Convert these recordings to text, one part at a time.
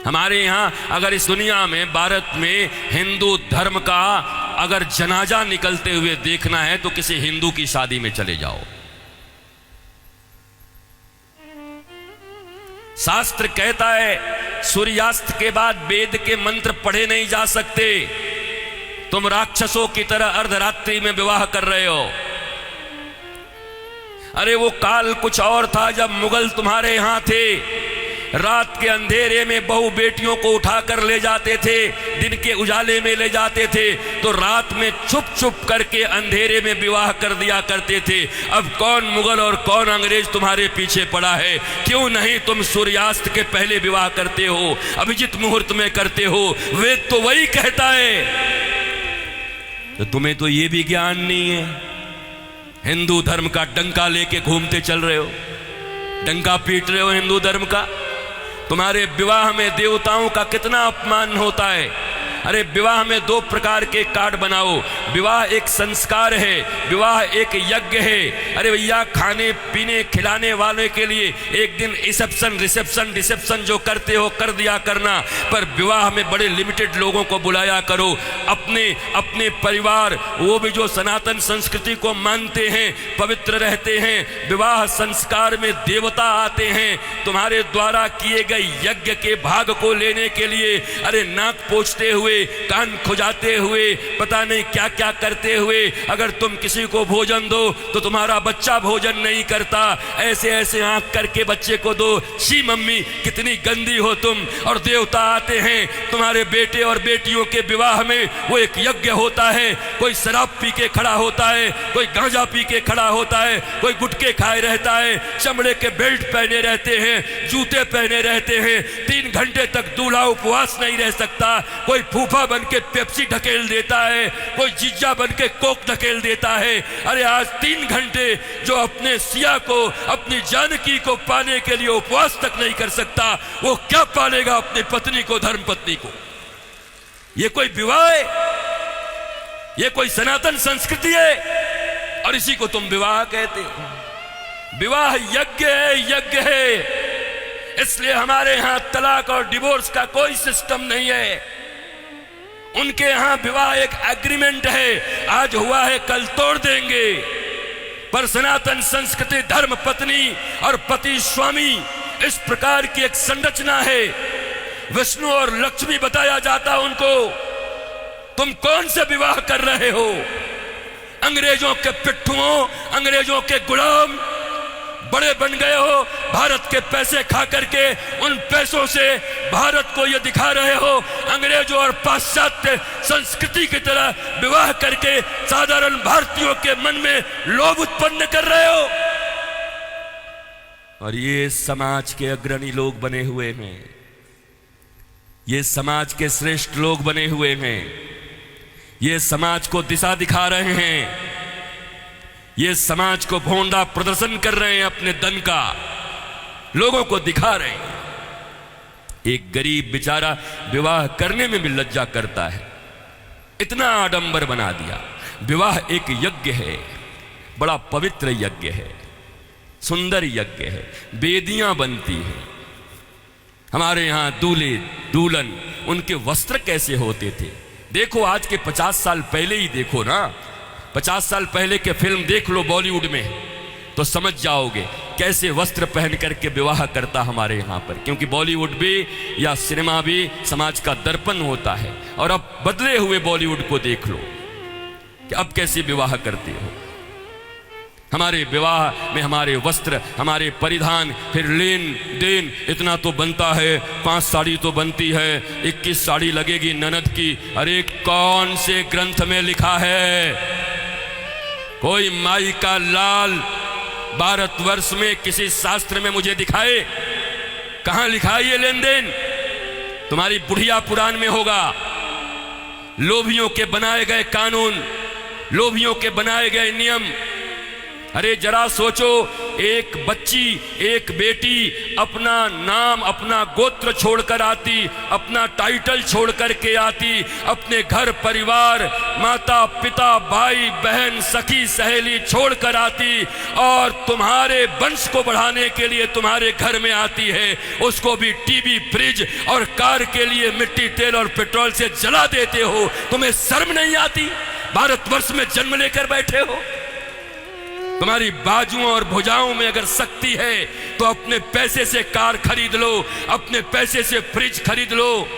हमारे यहाँ अगर इस दुनिया में, भारत में हिंदू धर्म का अगर जनाजा निकलते हुए देखना है तो किसी हिंदू की शादी में चले जाओ। शास्त्र कहता है सूर्यास्त के बाद वेद के मंत्र पढ़े नहीं जा सकते। तुम राक्षसों की तरह अर्धरात्रि में विवाह कर रहे हो। अरे वो काल कुछ और था जब मुगल तुम्हारे यहां थे। रात के अंधेरे में बहू बेटियों को उठाकर ले जाते थे, दिन के उजाले में ले जाते थे, तो रात में छुप छुप करके अंधेरे में विवाह कर दिया करते थे। अब कौन मुगल और कौन अंग्रेज तुम्हारे पीछे पड़ा है? क्यों नहीं तुम सूर्यास्त के पहले विवाह करते हो, अभिजित मुहूर्त में करते हो? वेद तो वही कहता है। तो तुम्हें तो ये भी ज्ञान नहीं है। हिंदू धर्म का डंका लेके घूमते चल रहे हो, डंका पीट रहे हो हिंदू धर्म का। तुम्हारे विवाह में देवताओं का कितना अपमान होता है। अरे विवाह में दो प्रकार के कार्ड बनाओ। विवाह एक संस्कार है, विवाह एक यज्ञ है। अरे भैया, खाने पीने खिलाने वाले के लिए एक दिन रिसेप्शन जो करते हो कर दिया करना, पर विवाह में बड़े लिमिटेड लोगों को बुलाया करो। अपने परिवार, वो भी जो सनातन संस्कृति को मानते हैं, पवित्र रहते हैं। विवाह संस्कार में देवता आते हैं तुम्हारे द्वारा किए गए यज्ञ के भाग को लेने के लिए। अरे नाक पोंछते हुए, कान खुजाते हुए, पता नहीं क्या क्या करते हुए अगर तुम किसी को भोजन दो तो तुम्हारा बच्चा भोजन नहीं करता। ऐसे ऐसे आंख करके बच्चे को दो। शी मम्मी, कितनी गंदी हो तुम। और देवता आते हैं तुम्हारे बेटे और बेटियों के विवाह में। वो एक यज्ञ होता है। कोई शराब पी के खड़ा होता है, कोई गांजा पी के खड़ा होता है, कोई गुटके खाए रहता है, चमड़े के बेल्ट पहने रहते हैं, जूते पहने रहते हैं। 3 घंटे तक दूल्हा उपवास नहीं रह सकता। कोई फूफा बन के पेप्सी ढकेल देता है, कोई जीजा बन के कोक ढकेल देता है। अरे आज 3 घंटे जो अपने सिया को, अपनी जानकी को पाने के लिए उपवास तक नहीं कर सकता, वो क्या पालेगा अपनी पत्नी को, धर्म पत्नी को? ये कोई विवाह है? ये कोई सनातन संस्कृति है? और इसी को तुम विवाह कहते हो। विवाह यज्ञ है, यज्ञ है। इसलिए हमारे यहां तलाक और डिवोर्स का कोई सिस्टम नहीं है। उनके यहां विवाह एक एग्रीमेंट है, आज हुआ है कल तोड़ देंगे। पर सनातन संस्कृति धर्म पत्नी और पति स्वामी, इस प्रकार की एक संरचना है। विष्णु और लक्ष्मी बताया जाता उनको। तुम कौन से विवाह कर रहे हो? अंग्रेजों के पिट्ठुओं, अंग्रेजों के गुलाम बड़े बन गए हो। भारत के पैसे खा करके उन पैसों से भारत को ये दिखा रहे हो अंग्रेजों और पाश्चात्य संस्कृति की तरह विवाह करके साधारण भारतीयों के मन में लोभ उत्पन्न कर रहे हो। और ये समाज के अग्रणी लोग बने हुए हैं, ये समाज के श्रेष्ठ लोग बने हुए हैं, ये समाज को दिशा दिखा रहे हैं, ये समाज को भोंडा प्रदर्शन कर रहे हैं, अपने दन का लोगों को दिखा रहे हैं। एक गरीब बेचारा विवाह करने में भी लज्जा करता है, इतना आडंबर बना दिया। विवाह एक यज्ञ है, बड़ा पवित्र यज्ञ है, सुंदर यज्ञ है। वेदियां बनती हैं। हमारे यहां दूल्हे दुल्हन, उनके वस्त्र कैसे होते थे? देखो आज के 50 साल पहले ही देखो ना, 50 साल पहले के फिल्म देख लो बॉलीवुड में, तो समझ जाओगे कैसे वस्त्र पहन करके विवाह करता हमारे यहाँ पर। क्योंकि बॉलीवुड भी या सिनेमा भी समाज का दर्पण होता है। और अब बदले हुए बॉलीवुड को देख लो कि अब कैसे विवाह करते हो। हमारे विवाह में हमारे वस्त्र, हमारे परिधान, फिर लेन देन इतना तो बनता है। 5 साड़ी तो बनती है, 21 साड़ी लगेगी ननद की। अरे कौन से ग्रंथ में लिखा है? कोई माई का लाल भारतवर्ष में किसी शास्त्र में मुझे दिखाए? कहां लिखा है ये लेन देन? तुम्हारी बुढ़िया पुराण में होगा। लोभियों के बनाए गए कानून, लोभियों के बनाए गए नियम, अरे जरा सोचो, एक बच्ची, एक बेटी अपना नाम, अपना गोत्र छोड़कर आती, अपना टाइटल छोड़ करके आती, अपने घर परिवार, माता पिता, भाई बहन, सखी सहेली छोड़कर आती और तुम्हारे वंश को बढ़ाने के लिए तुम्हारे घर में आती है। उसको भी टीवी, फ्रिज और कार के लिए मिट्टी, तेल और पेट्रोल से जला देते हो। तुम्हें शर्म नहीं आती? भारतवर्ष में जन्म लेकर बैठे हो। तुम्हारी बाजुओं और भुजाओं में अगर शक्ति है तो अपने पैसे से कार खरीद लो, अपने पैसे से फ्रिज खरीद लो,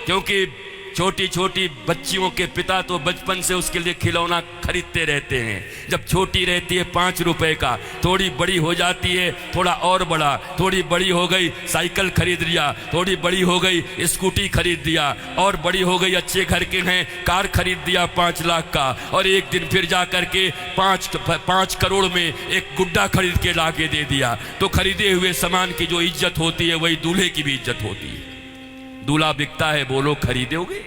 क्योंकि छोटी छोटी बच्चियों के पिता तो बचपन से उसके लिए खिलौना खरीदते रहते हैं। जब छोटी रहती है 5 रुपए का, थोड़ी बड़ी हो जाती है थोड़ा और बड़ा, थोड़ी बड़ी हो गई साइकिल खरीद लिया, थोड़ी बड़ी हो गई स्कूटी खरीद दिया, और बड़ी हो गई अच्छे घर के हैं कार खरीद दिया 5 लाख का, और एक दिन फिर जा करके 5 करोड़ में एक गुड्डा खरीद के ला के दे दिया। तो खरीदे हुए सामान की जो इज्जत होती है वही दूल्हे की भी इज्जत होती है। दूल्हा बिकता है, बोलो खरीदोगे?